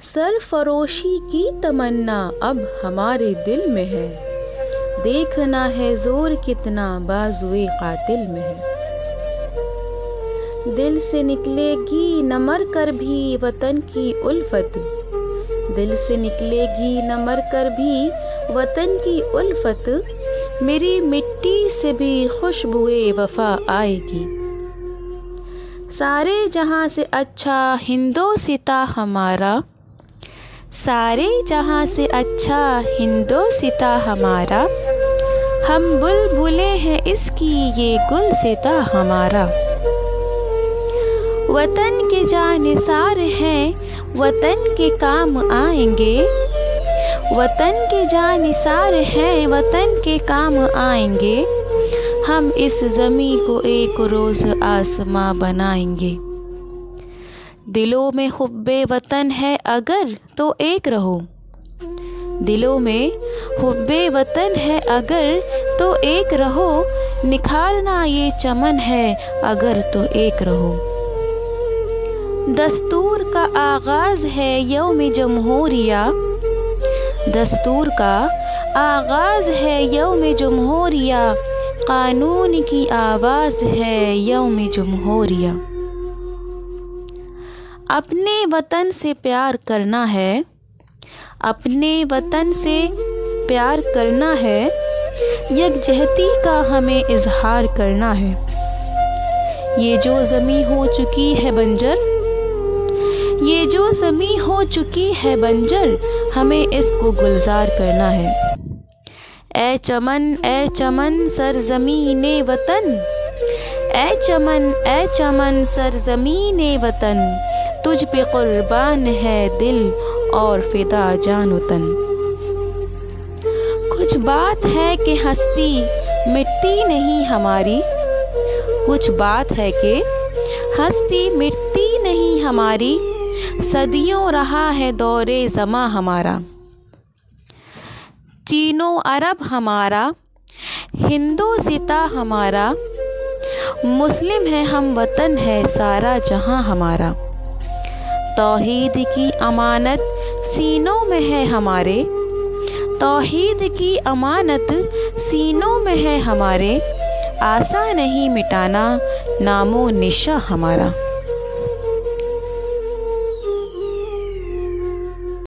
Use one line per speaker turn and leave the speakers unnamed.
सरफरोशी की तमन्ना अब हमारे दिल में है, देखना है जोर कितना बाजुए कातिल में है। दिल से निकलेगी न मर कर भी वतन की उल्फत, दिल से निकलेगी न मर कर भी वतन की उल्फत, मेरी मिट्टी से भी खुशबुए वफा आएगी। सारे जहां से अच्छा हिंदोसिता हमारा, सारे जहां से अच्छा हिंदोसिता हमारा, हम बुलबुले हैं इसकी ये गुलसिता हमारा। वतन के जानिसार हैं वतन के काम आएंगे, वतन के जानिसार हैं वतन के काम आएंगे, हम इस ज़मीं को एक रोज़ आसमां बनाएंगे। दिलों में हुब्बे वतन है अगर तो एक रहो, दिलों में हुब्बे वतन है अगर तो एक रहो, निखारना ये चमन है अगर तो एक रहो। दस्तूर का आगाज़ है यौम जमहूरिया, दस्तूर का आगाज़ है यौम जमहूरिया, कानून की आवाज़ है यौम जमहूरिया। अपने वतन से प्यार करना है, अपने वतन से प्यार करना है, यकजहती का हमें इजहार करना है। ये जो ज़मीं हो चुकी है बंजर, ये जो ज़मीं हो चुकी है बंजर, हमें इसको गुलजार करना है। ए चमन सरज़मीने वतन, ए चमन सरज़मीने वतन, तुझ पे कुर्बान है दिल और फिदा जान तन। कुछ बात है कि हस्ती मिटती नहीं हमारी, कुछ बात है कि हस्ती मिटती नहीं हमारी, सदियों रहा है दौरे ज़मा हमारा। चीनो अरब हमारा, हिंदोसिता हमारा, मुस्लिम है हम वतन है सारा जहां हमारा। तौहीद की अमानत सीनों में है हमारे, तौहीद की अमानत सीनों में है हमारे, आसा नहीं मिटाना नामो निशा हमारा।